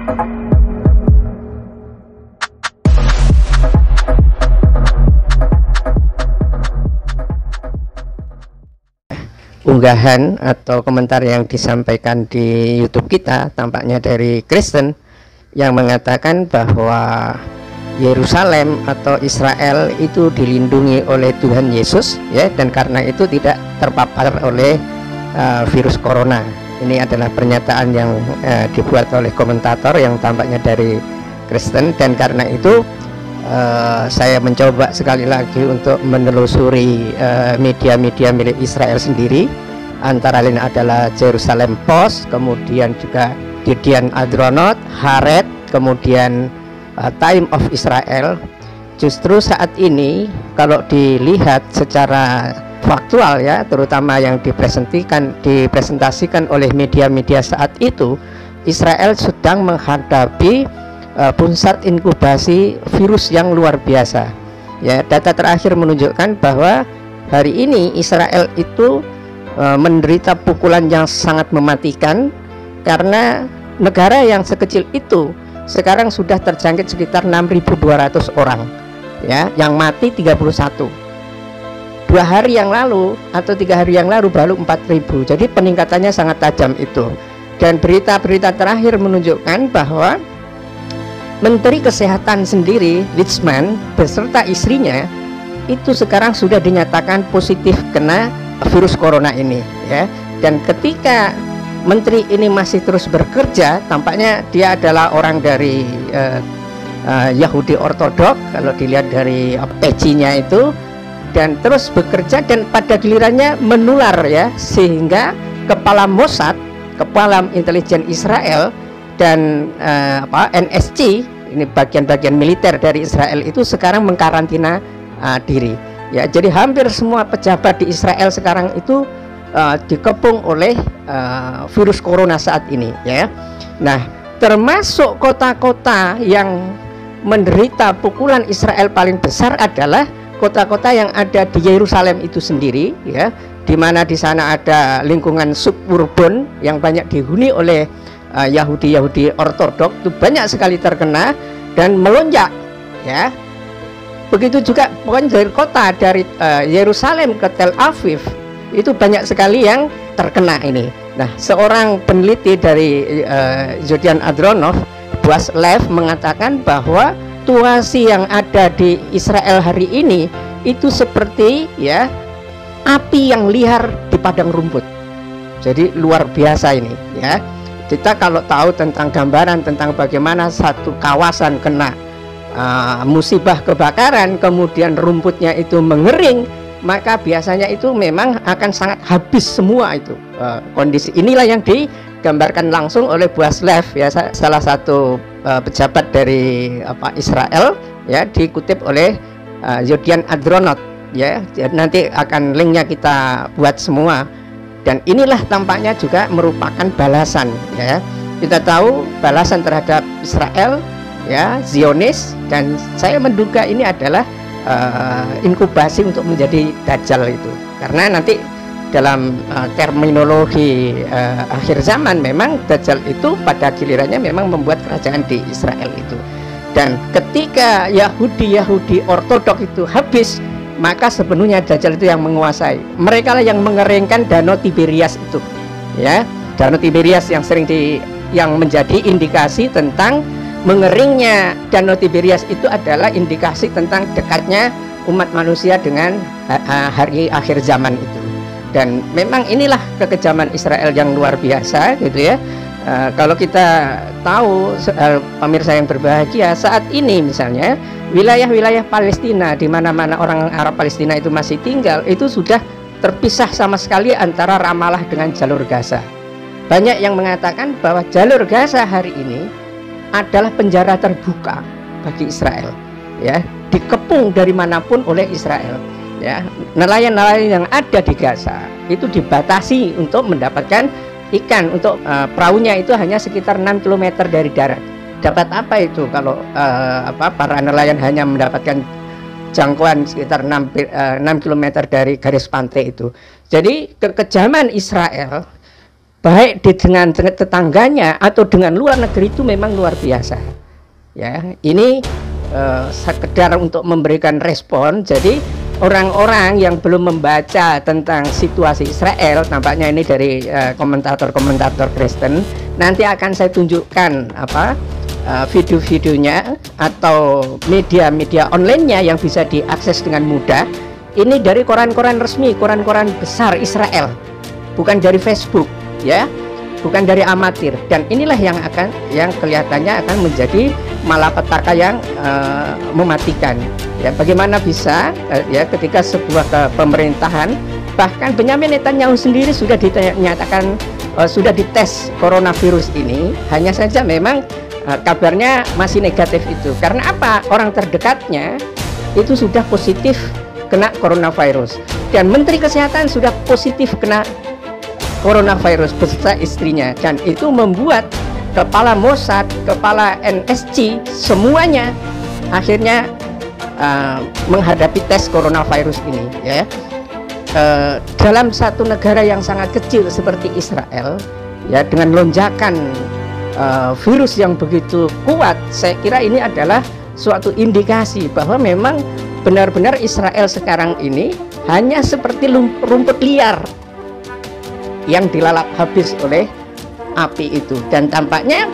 Unggahan atau komentar yang disampaikan di YouTube kita tampaknya dari Kristen yang mengatakan bahwa Yerusalem atau Israel itu dilindungi oleh Tuhan Yesus, ya, dan karena itu tidak terpapar oleh virus corona. Ini adalah pernyataan yang dibuat oleh komentator yang tampaknya dari Kristen, dan karena itu saya mencoba sekali lagi untuk menelusuri media-media milik Israel sendiri, antara lain adalah Jerusalem Post, kemudian juga Yediot Ahronoth, Haaretz, kemudian Time of Israel. Justru saat ini kalau dilihat secara faktual, ya, terutama yang dipresentasikan oleh media-media saat itu, Israel sedang menghadapi pusat inkubasi virus yang luar biasa. Ya, data terakhir menunjukkan bahwa hari ini Israel itu menderita pukulan yang sangat mematikan karena negara yang sekecil itu sekarang sudah terjangkit sekitar 6.200 orang, ya, yang mati 31. 2 hari yang lalu atau 3 hari yang lalu baru 4.000. Jadi peningkatannya sangat tajam itu. Dan berita-berita terakhir menunjukkan bahwa Menteri Kesehatan sendiri, Litzman, beserta istrinya itu sekarang sudah dinyatakan positif kena virus corona ini, ya. Dan ketika menteri ini masih terus bekerja, tampaknya dia adalah orang dari Yahudi Ortodok kalau dilihat dari pecinya itu, dan terus bekerja dan pada gilirannya menular, ya, sehingga kepala Mossad, kepala intelijen Israel, dan NSC, ini bagian-bagian militer dari Israel itu sekarang mengkarantina diri, ya. Jadi hampir semua pejabat di Israel sekarang itu dikepung oleh virus corona saat ini, ya. Nah, termasuk kota-kota yang menderita pukulan Israel paling besar adalah kota-kota yang ada di Yerusalem itu sendiri, ya, di mana di sana ada lingkungan suburban yang banyak dihuni oleh Yahudi Ortodok, itu banyak sekali terkena dan melonjak, ya. Begitu juga pokoknya dari kota dari Yerusalem ke Tel Aviv itu banyak sekali yang terkena ini. Nah, seorang peneliti dari Yediot Ahronoth, Boaz Lev, mengatakan bahwa situasi yang ada di Israel hari ini itu seperti, ya, api yang liar di padang rumput. Jadi luar biasa ini, ya. Kita kalau tahu tentang gambaran tentang bagaimana satu kawasan kena musibah kebakaran, kemudian rumputnya itu mengering, maka biasanya itu memang akan sangat habis semua itu. Kondisi inilah yang digambarkan langsung oleh Boaz Lev, ya, salah satu pejabat dari Israel, ya, dikutip oleh Yediot Ahronoth, ya. Nanti akan linknya kita buat semua. Dan inilah tampaknya juga merupakan balasan, ya. Kita tahu balasan terhadap Israel, ya, Zionis, dan saya menduga ini adalah inkubasi untuk menjadi Dajjal itu. Karena nanti dalam terminologi akhir zaman memang Dajjal itu pada gilirannya memang membuat kerajaan di Israel itu. Dan ketika Yahudi Ortodok itu habis, maka sepenuhnya Dajjal itu yang menguasai. Mereka lah yang mengeringkan Danau Tiberias itu, ya. Danau Tiberias yang yang menjadi indikasi tentang mengeringnya Danau Tiberias itu adalah indikasi tentang dekatnya umat manusia dengan hari akhir zaman itu. Dan memang inilah kekejaman Israel yang luar biasa, gitu, ya. Kalau kita tahu, pemirsa yang berbahagia, saat ini misalnya wilayah-wilayah Palestina di mana-mana orang Arab Palestina itu masih tinggal, itu sudah terpisah sama sekali antara Ramallah dengan jalur Gaza. Banyak yang mengatakan bahwa jalur Gaza hari ini adalah penjara terbuka bagi Israel, ya, dikepung dari manapun oleh Israel, ya. Nelayan-nelayan yang ada di Gaza itu dibatasi untuk mendapatkan ikan, untuk perahunya itu hanya sekitar 6 km dari darat. Dapat apa itu kalau para nelayan hanya mendapatkan jangkauan sekitar 6 km dari garis pantai itu. Jadi kekejaman Israel baik dengan tetangganya atau dengan luar negeri itu memang luar biasa. Ya, ini sekedar untuk memberikan respon. Jadi orang-orang yang belum membaca tentang situasi Israel, nampaknya ini dari komentator-komentator Kristen, nanti akan saya tunjukkan video-videonya atau media-media online-nya yang bisa diakses dengan mudah. Ini dari koran-koran resmi, koran-koran besar Israel, bukan dari Facebook, ya, bukan dari amatir. Dan inilah yang kelihatannya akan menjadi malapetaka yang mematikan. Ya, bagaimana bisa ya ketika sebuah pemerintahan, bahkan Benyamin Netanyahu sendiri sudah dinyatakan sudah dites coronavirus ini, hanya saja memang kabarnya masih negatif itu. Karena apa? Orang terdekatnya itu sudah positif kena coronavirus, dan Menteri Kesehatan sudah positif kena coronavirus beserta istrinya, dan itu membuat kepala Mossad, kepala NSC, semuanya akhirnya menghadapi tes coronavirus ini, ya. Dalam satu negara yang sangat kecil seperti Israel, ya, dengan lonjakan virus yang begitu kuat, saya kira ini adalah suatu indikasi bahwa memang benar-benar Israel sekarang ini hanya seperti rumput liar yang dilalap habis oleh api itu. Dan tampaknya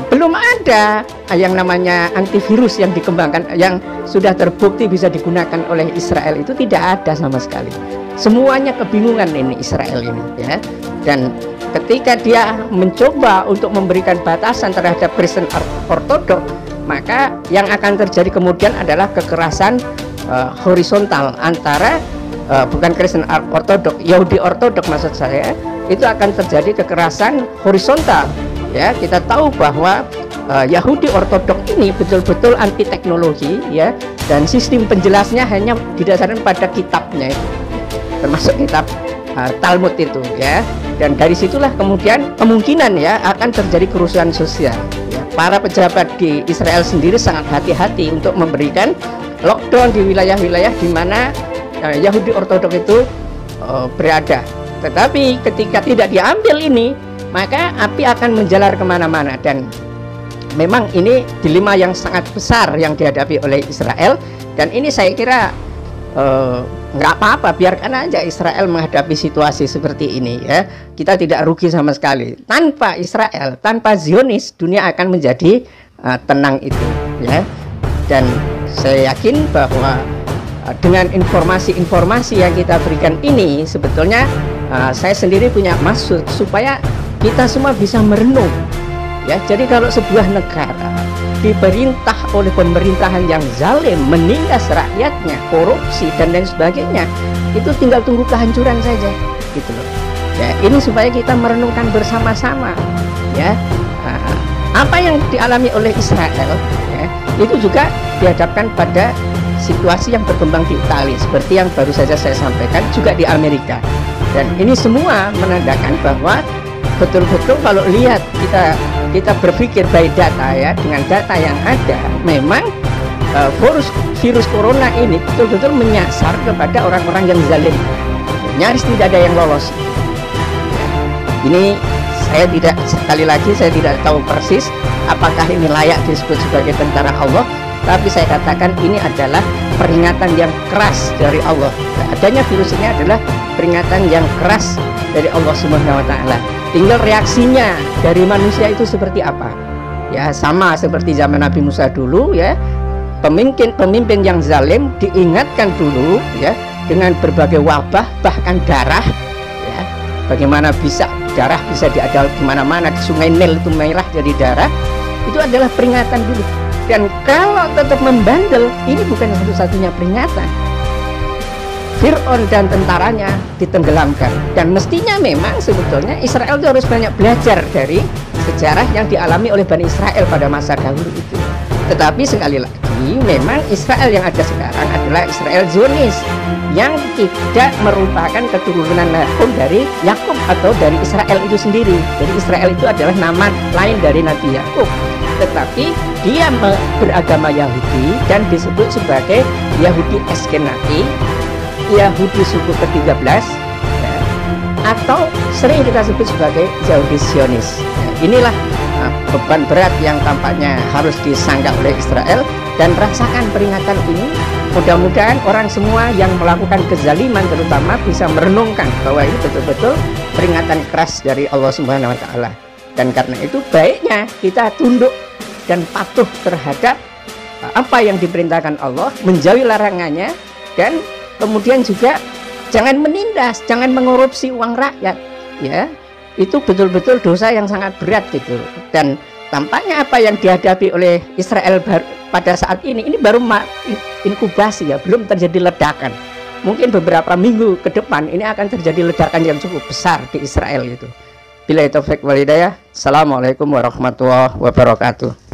belum ada yang namanya antivirus yang dikembangkan, yang sudah terbukti bisa digunakan oleh Israel, itu tidak ada sama sekali. Semuanya kebingungan ini Israel ini, ya. Dan ketika dia mencoba untuk memberikan batasan terhadap Kristen Ortodok, maka yang akan terjadi kemudian adalah kekerasan horizontal antara bukan Kristen Ortodok, Yahudi Ortodok maksud saya. Itu akan terjadi kekerasan horizontal, ya. Kita tahu bahwa Yahudi Ortodok ini betul-betul anti teknologi, ya, dan sistem penjelasnya hanya didasarkan pada kitabnya itu, termasuk kitab Talmud itu, ya. Dan dari situlah kemudian kemungkinan, ya, akan terjadi kerusuhan sosial, ya. Para pejabat di Israel sendiri sangat hati-hati untuk memberikan lockdown di wilayah-wilayah di mana Yahudi Ortodok itu berada. Tetapi ketika tidak diambil ini, maka api akan menjalar kemana-mana. Dan memang ini dilema yang sangat besar yang dihadapi oleh Israel. Dan ini saya kira nggak apa-apa, biarkan aja Israel menghadapi situasi seperti ini, ya. Kita tidak rugi sama sekali. Tanpa Israel, tanpa Zionis, dunia akan menjadi tenang itu, ya. Dan saya yakin bahwa dengan informasi-informasi yang kita berikan ini, sebetulnya saya sendiri punya maksud supaya kita semua bisa merenung, ya. Jadi kalau sebuah negara diperintah oleh pemerintahan yang zalim, menindas rakyatnya, korupsi dan lain sebagainya, itu tinggal tunggu kehancuran saja, gitu loh. Ya, ini supaya kita merenungkan bersama-sama, ya. Apa yang dialami oleh Israel, ya, itu juga dihadapkan pada situasi yang berkembang di Italia, seperti yang baru saja saya sampaikan, juga di Amerika. Dan ini semua menandakan bahwa betul-betul kalau lihat kita berpikir by data, ya, dengan data yang ada, memang virus corona ini betul-betul menyasar kepada orang-orang yang zalim. Nyaris tidak ada yang lolos. Ini saya tidak, sekali lagi saya tidak tahu persis apakah ini layak disebut sebagai tentara Allah, tapi saya katakan ini adalah peringatan yang keras dari Allah. Adanya virus ini adalah peringatan yang keras dari Allah Subhanahu wa Ta'ala. Tinggal reaksinya dari manusia itu seperti apa, ya. Sama seperti zaman Nabi Musa dulu, ya. Pemimpin yang zalim diingatkan dulu, ya, dengan berbagai wabah, bahkan darah, ya. Bagaimana bisa darah bisa diadal di mana-mana, di Sungai Nil itu merah jadi darah. Itu adalah peringatan dulu. Dan kalau tetap membandel, ini bukan satu-satunya peringatan. Fir'aun dan tentaranya ditenggelamkan. Dan mestinya memang sebetulnya Israel itu harus banyak belajar dari sejarah yang dialami oleh Bani Israel pada masa dahulu itu. Tetapi sekali lagi, memang Israel yang ada sekarang adalah Israel Zionis, yang tidak merupakan keturunan langsung dari Yakub atau dari Israel itu sendiri. Jadi Israel itu adalah nama lain dari Nabi Yakub, tetapi dia beragama Yahudi dan disebut sebagai Yahudi Ashkenazi, Yahudi suku ke-13, ya, atau sering kita sebut sebagai Yahudi Zionis. Inilah beban berat yang tampaknya harus disanggah oleh Israel, dan rasakan peringatan ini. Mudah-mudahan orang semua yang melakukan kezaliman terutama bisa merenungkan bahwa ini betul-betul peringatan keras dari Allah Subhanahu wa Ta'ala. Dan karena itu baiknya kita tunduk dan patuh terhadap apa yang diperintahkan Allah, menjauhi larangannya, dan kemudian juga jangan menindas, jangan mengorupsi uang rakyat, ya. Itu betul-betul dosa yang sangat berat gitu. Dan tampaknya apa yang dihadapi oleh Israel pada saat ini baru inkubasi, ya, belum terjadi ledakan. Mungkin beberapa minggu ke depan ini akan terjadi ledakan yang cukup besar di Israel itu. Billahi taufiq wal hidayah. Assalamualaikum warahmatullahi wabarakatuh.